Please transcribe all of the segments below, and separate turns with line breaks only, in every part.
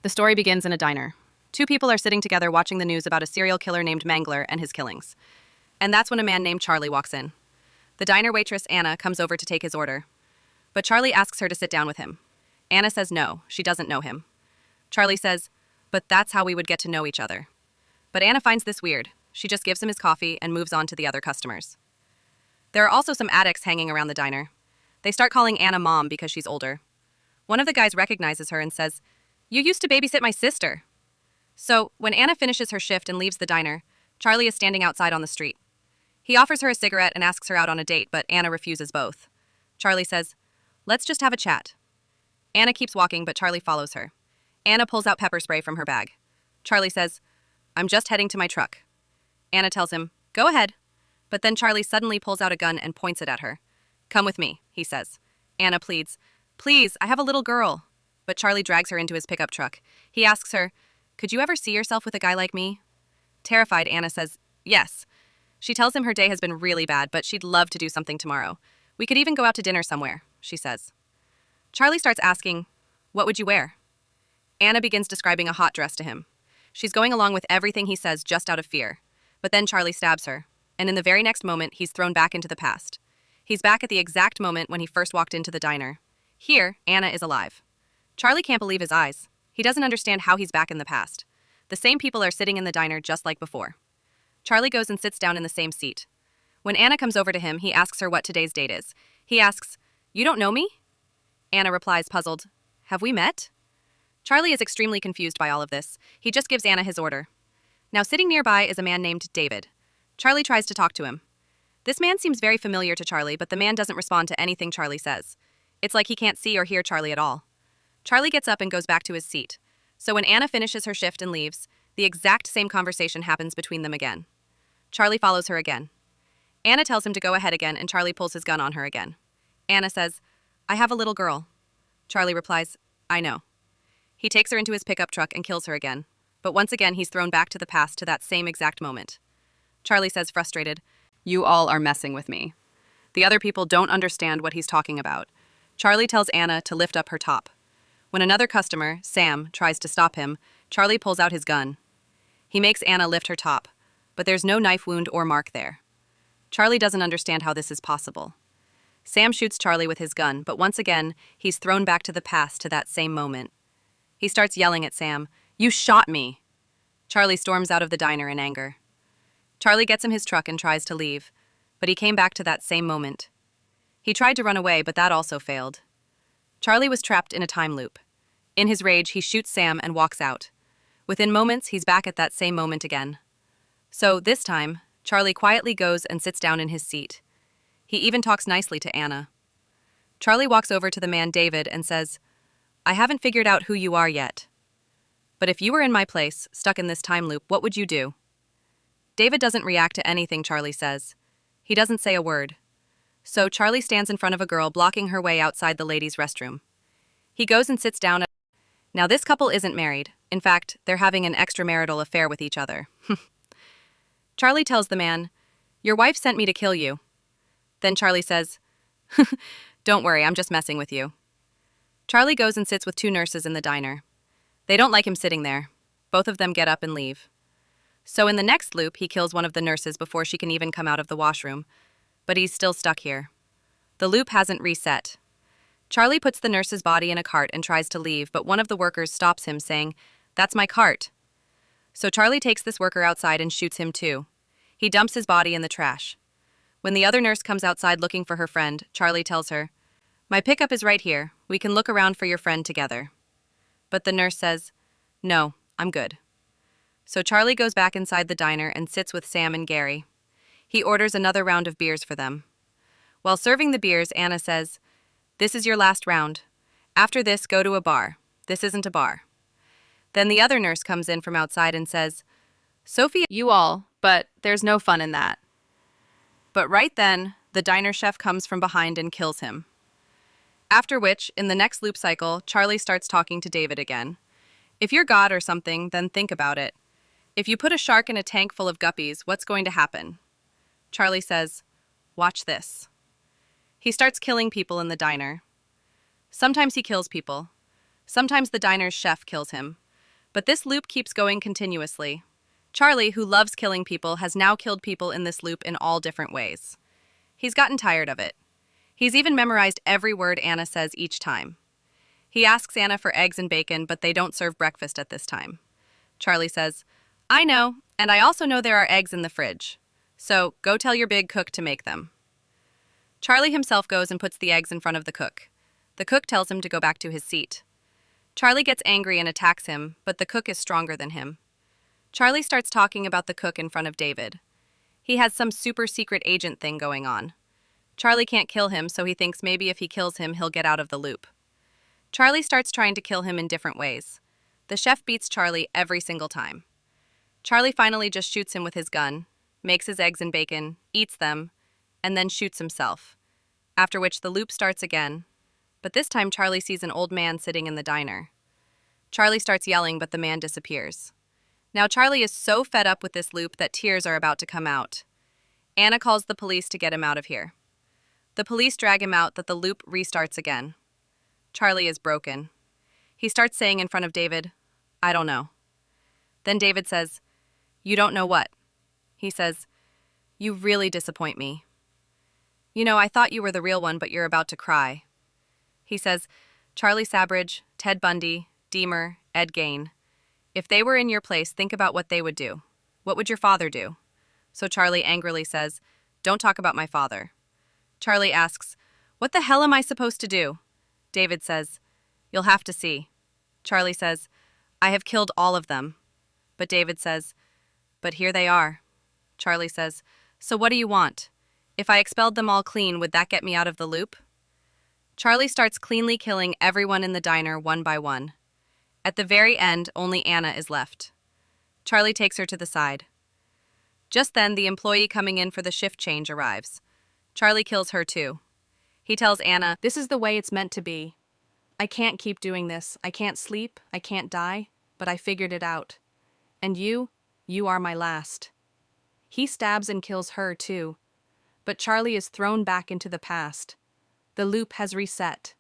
The story begins in a diner. Two people are sitting together watching the news about a serial killer named Mangler and his killings. And that's when a man named Charlie walks in. The diner waitress, Anna, comes over to take his order. But Charlie asks her to sit down with him. Anna says no, she doesn't know him. Charlie says, but that's how we would get to know each other. But Anna finds this weird. She just gives him his coffee and moves on to the other customers. There are also some addicts hanging around the diner. They start calling Anna Mom because she's older. One of the guys recognizes her and says, "You used to babysit my sister." So, when Anna finishes her shift and leaves the diner, Charlie is standing outside on the street. He offers her a cigarette and asks her out on a date, but Anna refuses both. Charlie says, "Let's just have a chat." Anna keeps walking, but Charlie follows her. Anna pulls out pepper spray from her bag. Charlie says, "I'm just heading to my truck." Anna tells him, "Go ahead." But then Charlie suddenly pulls out a gun and points it at her. "Come with me," he says. Anna pleads, "Please, I have a little girl." But Charlie drags her into his pickup truck. He asks her, "Could you ever see yourself with a guy like me?" Terrified, Anna says, "Yes." She tells him her day has been really bad, but she'd love to do something tomorrow. "We could even go out to dinner somewhere," she says. Charlie starts asking, "What would you wear?" Anna begins describing a hot dress to him. She's going along with everything he says just out of fear. But then Charlie stabs her, and in the very next moment, he's thrown back into the past. He's back at the exact moment when he first walked into the diner. Here, Anna is alive. Charlie can't believe his eyes. He doesn't understand how he's back in the past. The same people are sitting in the diner just like before. Charlie goes and sits down in the same seat. When Anna comes over to him, he asks her what today's date is. He asks, "You don't know me?" Anna replies, puzzled, "Have we met?" Charlie is extremely confused by all of this. He just gives Anna his order. Now sitting nearby is a man named David. Charlie tries to talk to him. This man seems very familiar to Charlie, but the man doesn't respond to anything Charlie says. It's like he can't see or hear Charlie at all. Charlie gets up and goes back to his seat. So when Anna finishes her shift and leaves, the exact same conversation happens between them again. Charlie follows her again. Anna tells him to go ahead again, and Charlie pulls his gun on her again. Anna says, "I have a little girl." Charlie replies, "I know." He takes her into his pickup truck and kills her again. But once again, he's thrown back to the past to that same exact moment. Charlie says, frustrated, "You all are messing with me." The other people don't understand what he's talking about. Charlie tells Anna to lift up her top. When another customer, Sam, tries to stop him, Charlie pulls out his gun. He makes Anna lift her top, but there's no knife wound or mark there. Charlie doesn't understand how this is possible. Sam shoots Charlie with his gun, but once again, he's thrown back to the past to that same moment. He starts yelling at Sam, "You shot me!" Charlie storms out of the diner in anger. Charlie gets him his truck and tries to leave, but he came back to that same moment. He tried to run away, but that also failed. Charlie was trapped in a time loop. In his rage, he shoots Sam and walks out. Within moments, he's back at that same moment again. So, this time, Charlie quietly goes and sits down in his seat. He even talks nicely to Anna. Charlie walks over to the man David and says, "I haven't figured out who you are yet. But if you were in my place, stuck in this time loop, what would you do?" David doesn't react to anything Charlie says. He doesn't say a word. So Charlie stands in front of a girl blocking her way outside the ladies' restroom. He goes and sits down. Now this couple isn't married. In fact, they're having an extramarital affair with each other. Charlie tells the man, "Your wife sent me to kill you." Then Charlie says, "Don't worry, I'm just messing with you." Charlie goes and sits with two nurses in the diner. They don't like him sitting there. Both of them get up and leave. So in the next loop, he kills one of the nurses before she can even come out of the washroom. But he's still stuck here. The loop hasn't reset. Charlie puts the nurse's body in a cart and tries to leave, but one of the workers stops him, saying, "That's my cart." So Charlie takes this worker outside and shoots him too. He dumps his body in the trash. When the other nurse comes outside looking for her friend, Charlie tells her, "My pickup is right here. We can look around for your friend together." But the nurse says, "No, I'm good." So Charlie goes back inside the diner and sits with Sam and Gary. He orders another round of beers for them. While serving the beers, Anna says, "This is your last round. After this, go to a bar. This isn't a bar." Then the other nurse comes in from outside and says, "Sophie, you all, but there's no fun in that." But right then, the diner chef comes from behind and kills him. After which, in the next loop cycle, Charlie starts talking to David again. "If you're God or something, then think about it. If you put a shark in a tank full of guppies, what's going to happen?" Charlie says, "Watch this." He starts killing people in the diner. Sometimes he kills people. Sometimes the diner's chef kills him. But this loop keeps going continuously. Charlie, who loves killing people, has now killed people in this loop in all different ways. He's gotten tired of it. He's even memorized every word Anna says each time. He asks Anna for eggs and bacon, but they don't serve breakfast at this time. Charlie says, "I know, and I also know there are eggs in the fridge. So go tell your big cook to make them." Charlie himself goes and puts the eggs in front of the cook. The cook tells him to go back to his seat. Charlie gets angry and attacks him, but the cook is stronger than him. Charlie starts talking about the cook in front of David. He has some super secret agent thing going on. Charlie can't kill him, so he thinks maybe if he kills him, he'll get out of the loop. Charlie starts trying to kill him in different ways. The chef beats Charlie every single time. Charlie finally just shoots him with his gun, makes his eggs and bacon, eats them, and then shoots himself, after which the loop starts again. But this time Charlie sees an old man sitting in the diner. Charlie starts yelling, but the man disappears. Now Charlie is so fed up with this loop that tears are about to come out. Anna calls the police to get him out of here. The police drag him out, that the loop restarts again. Charlie is broken. He starts saying in front of David, "I don't know." Then David says, "You don't know what?" He says, "You really disappoint me. You know, I thought you were the real one, but you're about to cry." He says, "Charlie Sabridge, Ted Bundy, Deemer, Ed Gain. If they were in your place, think about what they would do. What would your father do?" So Charlie angrily says, "Don't talk about my father." Charlie asks, "What the hell am I supposed to do?" David says, "You'll have to see." Charlie says, "I have killed all of them." But David says, "But here they are." Charlie says, "So what do you want? If I expelled them all clean, would that get me out of the loop?" Charlie starts cleanly killing everyone in the diner one by one. At the very end, only Anna is left. Charlie takes her to the side. Just then, the employee coming in for the shift change arrives. Charlie kills her too. He tells Anna, "This is the way it's meant to be. I can't keep doing this. I can't sleep. I can't die. But I figured it out. And you are my last." He stabs and kills her too. But Charlie is thrown back into the past. The loop has reset.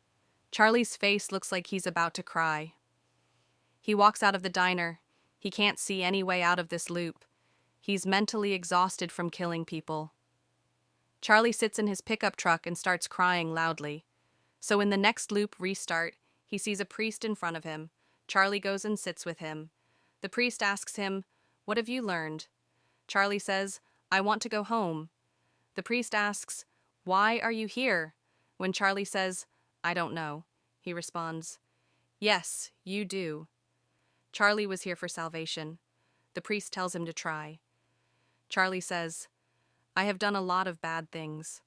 Charlie's face looks like he's about to cry. He walks out of the diner. He can't see any way out of this loop. He's mentally exhausted from killing people. Charlie sits in his pickup truck and starts crying loudly. So in the next loop restart, he sees a priest in front of him. Charlie goes and sits with him. The priest asks him, "What have you learned?" Charlie says, "I want to go home." The priest asks, "Why are you here?" When Charlie says, "I don't know," he responds, "Yes, you do." Charlie was here for salvation. The priest tells him to try. Charlie says, "I have done a lot of bad things."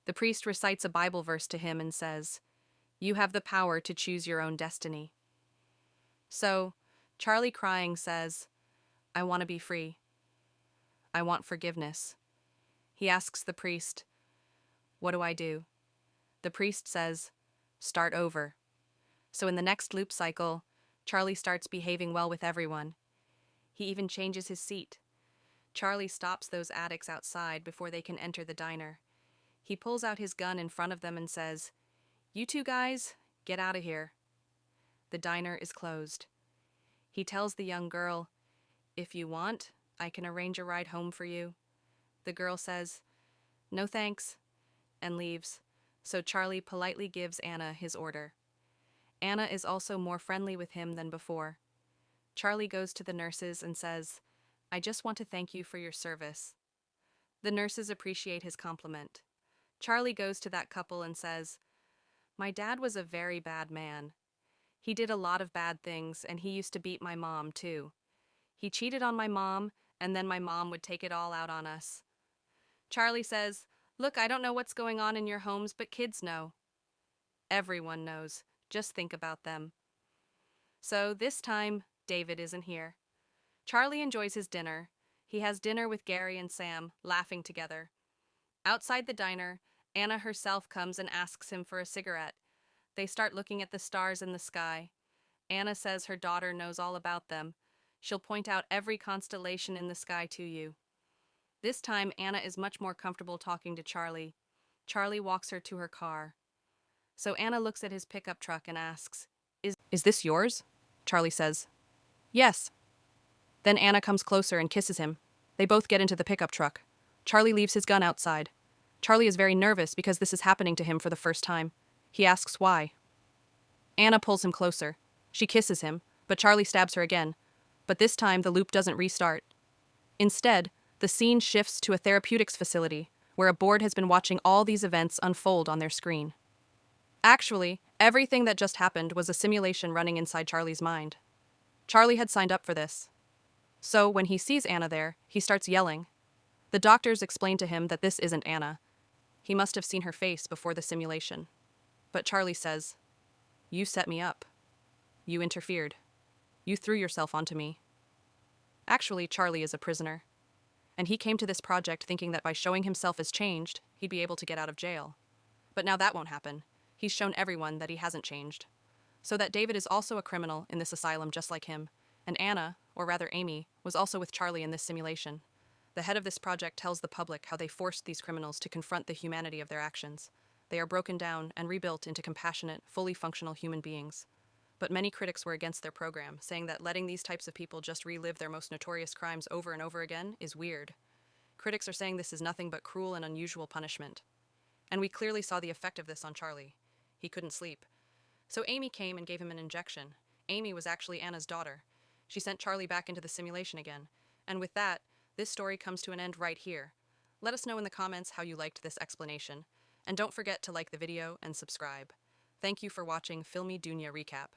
The priest recites a Bible verse to him and says, "You have the power to choose your own destiny." So, Charlie crying says, "I want to be free. I want forgiveness." He asks the priest, "What do I do?" The priest says, "Start over." So in the next loop cycle, Charlie starts behaving well with everyone. He even changes his seat. Charlie stops those addicts outside before they can enter the diner. He pulls out his gun in front of them and says, "You two guys, get out of here." The diner is closed. He tells the young girl, "If you want, I can arrange a ride home for you." The girl says, "No thanks," and leaves, so Charlie politely gives Anna his order. Anna is also more friendly with him than before. Charlie goes to the nurses and says, "I just want to thank you for your service." The nurses appreciate his compliment. Charlie goes to that couple and says, "My dad was a very bad man. He did a lot of bad things, and he used to beat my mom, too. He cheated on my mom, and then my mom would take it all out on us." Charlie says, "Look, I don't know what's going on in your homes, but kids know." Everyone knows. Just think about them. So this time, David isn't here. Charlie enjoys his dinner. He has dinner with Gary and Sam, laughing together. Outside the diner, Anna herself comes and asks him for a cigarette. They start looking at the stars in the sky. Anna says her daughter knows all about them. She'll point out every constellation in the sky to you. This time, Anna is much more comfortable talking to Charlie. Charlie walks her to her car. So Anna looks at his pickup truck and asks, Is this yours?" Charlie says, Yes. Then Anna comes closer and kisses him. They both get into the pickup truck. Charlie leaves his gun outside. Charlie is very nervous because this is happening to him for the first time. He asks why. Anna pulls him closer. She kisses him, but Charlie stabs her again. But this time the loop doesn't restart. Instead, the scene shifts to a therapeutics facility where a board has been watching all these events unfold on their screen. Actually, everything that just happened was a simulation running inside Charlie's mind. Charlie had signed up for this. So when he sees Anna there, he starts yelling. The doctors explain to him that this isn't Anna. He must have seen her face before the simulation. But Charlie says, "You set me up. You interfered. You threw yourself onto me." Actually, Charlie is a prisoner. And he came to this project thinking that by showing himself as changed, he'd be able to get out of jail. But now that won't happen. He's shown everyone that he hasn't changed. So that David is also a criminal in this asylum just like him, and Anna, or rather Amy, was also with Charlie in this simulation. The head of this project tells the public how they forced these criminals to confront the humanity of their actions. They are broken down and rebuilt into compassionate, fully functional human beings. But many critics were against their program, saying that letting these types of people just relive their most notorious crimes over and over again is weird. Critics are saying this is nothing but cruel and unusual punishment. And we clearly saw the effect of this on Charlie. He couldn't sleep. So Amy came and gave him an injection. Amy was actually Anna's daughter. She sent Charlie back into the simulation again. And with that, this story comes to an end right here. Let us know in the comments how you liked this explanation. And don't forget to like the video and subscribe. Thank you for watching Filmy Dunya Recap.